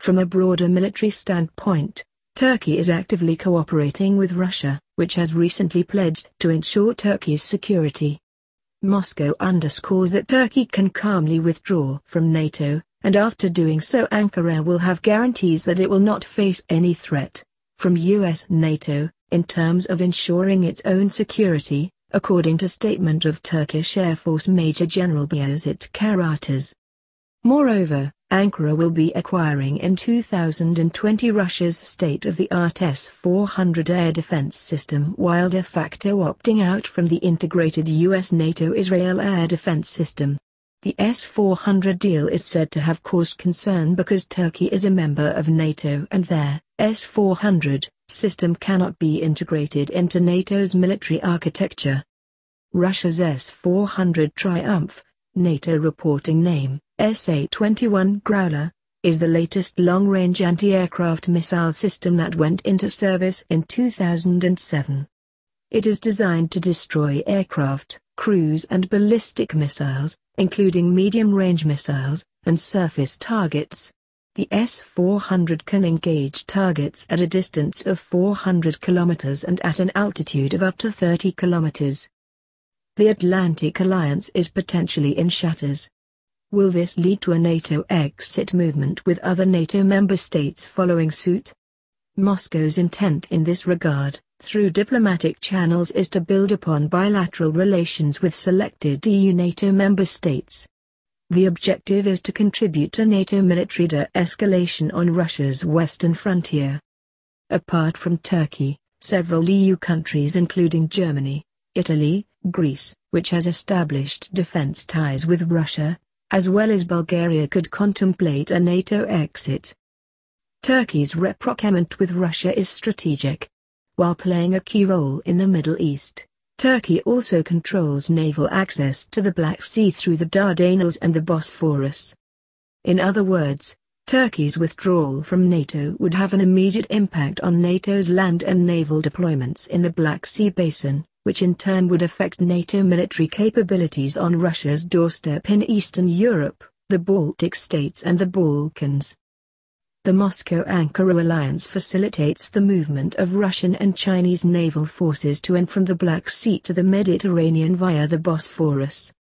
From a broader military standpoint, Turkey is actively cooperating with Russia, which has recently pledged to ensure Turkey's security. Moscow underscores that Turkey can calmly withdraw from NATO, and after doing so Ankara will have guarantees that it will not face any threat from US-NATO, in terms of ensuring its own security, according to statement of Turkish Air Force Major General Beyazit Karatas. Moreover, Ankara will be acquiring in 2020 Russia's state-of-the-art S-400 air defense system while de facto opting out from the integrated US-NATO-Israel air defense system. The S-400 deal is said to have caused concern because Turkey is a member of NATO and their S-400 system cannot be integrated into NATO's military architecture. Russia's S-400 Triumph, NATO reporting name, SA-21 Growler, is the latest long-range anti-aircraft missile system that went into service in 2007. It is designed to destroy aircraft, cruise and ballistic missiles, including medium-range missiles, and surface targets. The S-400 can engage targets at a distance of 400 kilometers and at an altitude of up to 30 kilometers. The Atlantic Alliance is potentially in shatters. Will this lead to a NATO exit movement with other NATO member states following suit? Moscow's intent in this regard, through diplomatic channels, is to build upon bilateral relations with selected EU-NATO member states. The objective is to contribute to NATO military de-escalation on Russia's western frontier. Apart from Turkey, several EU countries including Germany, Italy, Greece, which has established defense ties with Russia, as well as Bulgaria, could contemplate a NATO exit. Turkey's rapprochement with Russia is strategic. While playing a key role in the Middle East, Turkey also controls naval access to the Black Sea through the Dardanelles and the Bosphorus. In other words, Turkey's withdrawal from NATO would have an immediate impact on NATO's land and naval deployments in the Black Sea basin, which in turn would affect NATO military capabilities on Russia's doorstep in Eastern Europe, the Baltic states and the Balkans. The Moscow-Ankara alliance facilitates the movement of Russian and Chinese naval forces to and from the Black Sea to the Mediterranean via the Bosphorus.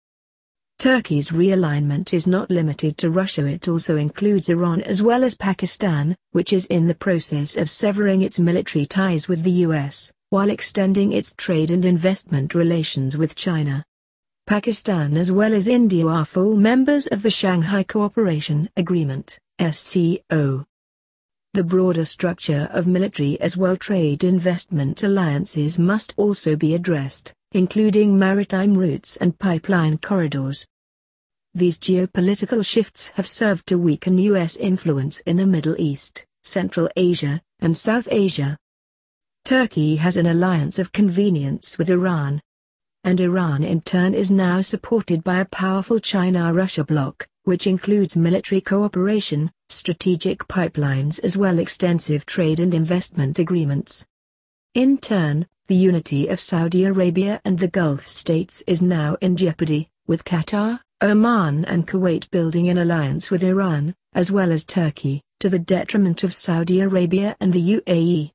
Turkey's realignment is not limited to Russia, it also includes Iran as well as Pakistan, which is in the process of severing its military ties with the US, while extending its trade and investment relations with China. Pakistan as well as India are full members of the Shanghai Cooperation Agreement, SCO. The broader structure of military as well trade investment alliances must also be addressed, including maritime routes and pipeline corridors. These geopolitical shifts have served to weaken U.S. influence in the Middle East, Central Asia, and South Asia. Turkey has an alliance of convenience with Iran. And Iran in turn is now supported by a powerful China-Russia bloc, which includes military cooperation, strategic pipelines as well extensive trade and investment agreements. In turn, the unity of Saudi Arabia and the Gulf states is now in jeopardy, with Qatar, Oman and Kuwait building an alliance with Iran, as well as Turkey, to the detriment of Saudi Arabia and the UAE.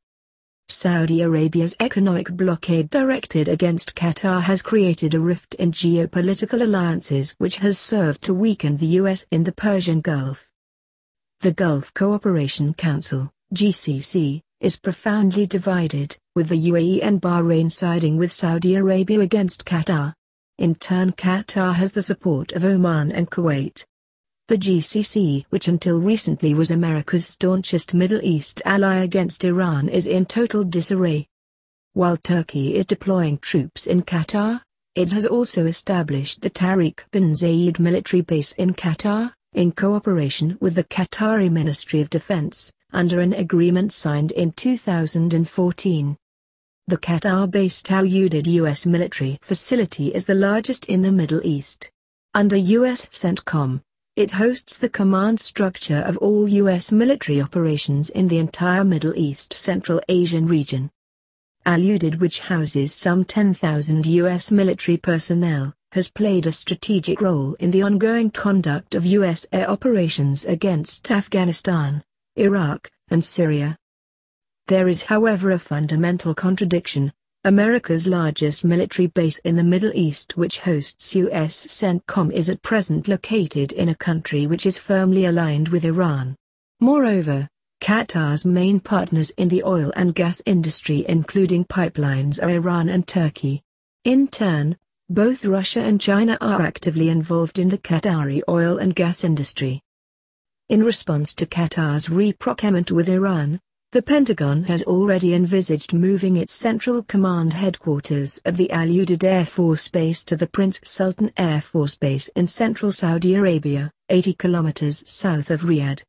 Saudi Arabia's economic blockade directed against Qatar has created a rift in geopolitical alliances which has served to weaken the US in the Persian Gulf. The Gulf Cooperation Council, GCC, is profoundly divided, with the UAE and Bahrain siding with Saudi Arabia against Qatar. In turn, Qatar has the support of Oman and Kuwait. The GCC, which until recently was America's staunchest Middle East ally against Iran, is in total disarray. While Turkey is deploying troops in Qatar, it has also established the Tariq bin Zayed military base in Qatar, in cooperation with the Qatari Ministry of Defense, under an agreement signed in 2014. The Qatar-based Al Udeid U.S. military facility is the largest in the Middle East. Under U.S. CENTCOM, it hosts the command structure of all U.S. military operations in the entire Middle East Central Asian region. Al Udeid, which houses some 10,000 U.S. military personnel, has played a strategic role in the ongoing conduct of U.S. air operations against Afghanistan, Iraq, and Syria. There is however a fundamental contradiction. America's largest military base in the Middle East, which hosts US CENTCOM, is at present located in a country which is firmly aligned with Iran. Moreover, Qatar's main partners in the oil and gas industry, including pipelines, are Iran and Turkey. In turn, both Russia and China are actively involved in the Qatari oil and gas industry. In response to Qatar's reprocurement with Iran, the Pentagon has already envisaged moving its Central Command headquarters at the Al Udeid Air Force Base to the Prince Sultan Air Force Base in central Saudi Arabia, 80 kilometers south of Riyadh.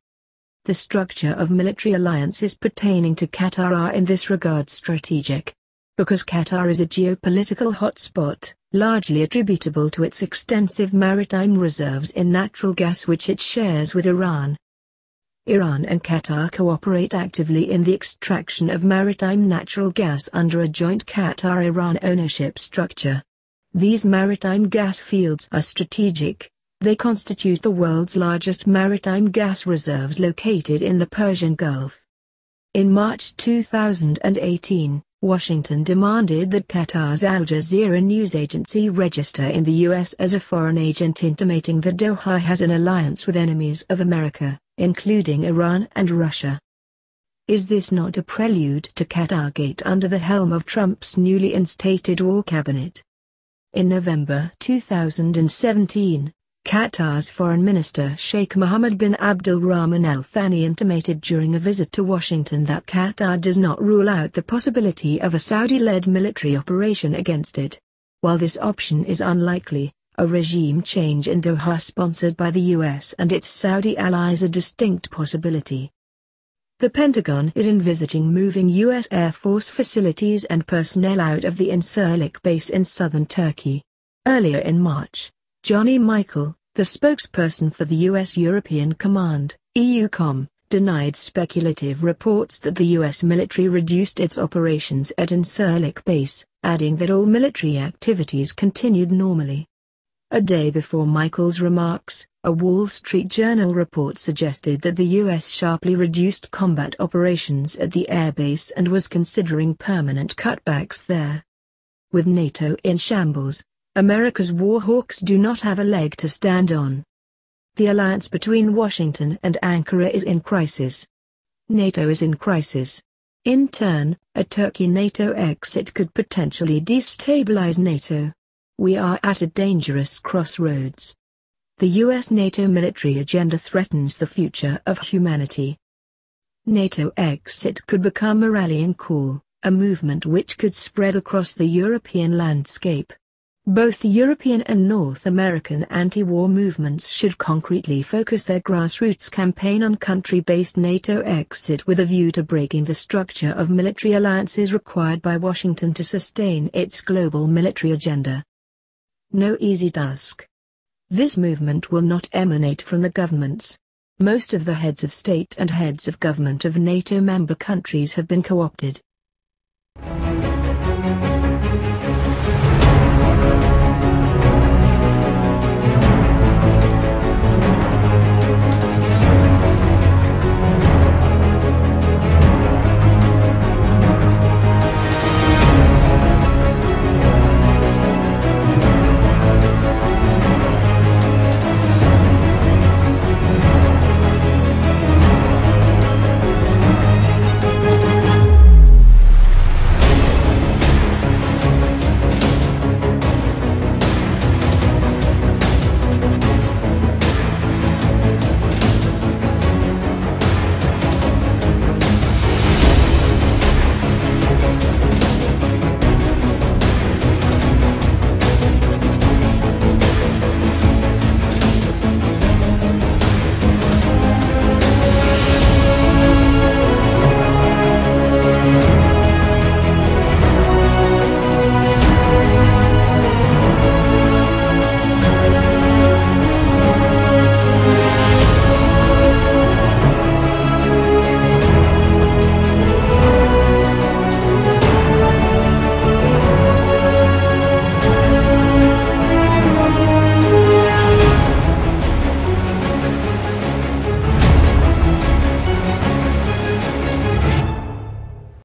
The structure of military alliances pertaining to Qatar are in this regard strategic. Because Qatar is a geopolitical hotspot, largely attributable to its extensive maritime reserves in natural gas which it shares with Iran. Iran and Qatar cooperate actively in the extraction of maritime natural gas under a joint Qatar-Iran ownership structure. These maritime gas fields are strategic. They constitute the world's largest maritime gas reserves located in the Persian Gulf. In March 2018, Washington demanded that Qatar's Al Jazeera news agency register in the U.S. as a foreign agent, intimating that Doha has an alliance with enemies of America, including Iran and Russia. Is this not a prelude to Qatargate under the helm of Trump's newly instated war cabinet? In November 2017, Qatar's Foreign Minister Sheikh Mohammed bin Abdul Rahman Al Thani intimated during a visit to Washington that Qatar does not rule out the possibility of a Saudi-led military operation against it. While this option is unlikely, a regime change in Doha sponsored by the US and its Saudi allies a distinct possibility. The Pentagon is envisaging moving US Air Force facilities and personnel out of the Incirlik base in southern Turkey. Earlier in March, Johnny Michael, the spokesperson for the U.S. European Command, EUCOM, denied speculative reports that the U.S. military reduced its operations at Incirlik base, adding that all military activities continued normally. A day before Michael's remarks, a Wall Street Journal report suggested that the U.S. sharply reduced combat operations at the airbase and was considering permanent cutbacks there. With NATO in shambles, America's war hawks do not have a leg to stand on. The alliance between Washington and Ankara is in crisis. NATO is in crisis. In turn, a Turkey-NATO exit could potentially destabilize NATO. We are at a dangerous crossroads. The US-NATO military agenda threatens the future of humanity. NATO exit could become a rallying call, a movement which could spread across the European landscape. Both European and North American anti-war movements should concretely focus their grassroots campaign on country-based NATO exit with a view to breaking the structure of military alliances required by Washington to sustain its global military agenda. No easy task. This movement will not emanate from the governments. Most of the heads of state and heads of government of NATO member countries have been co-opted.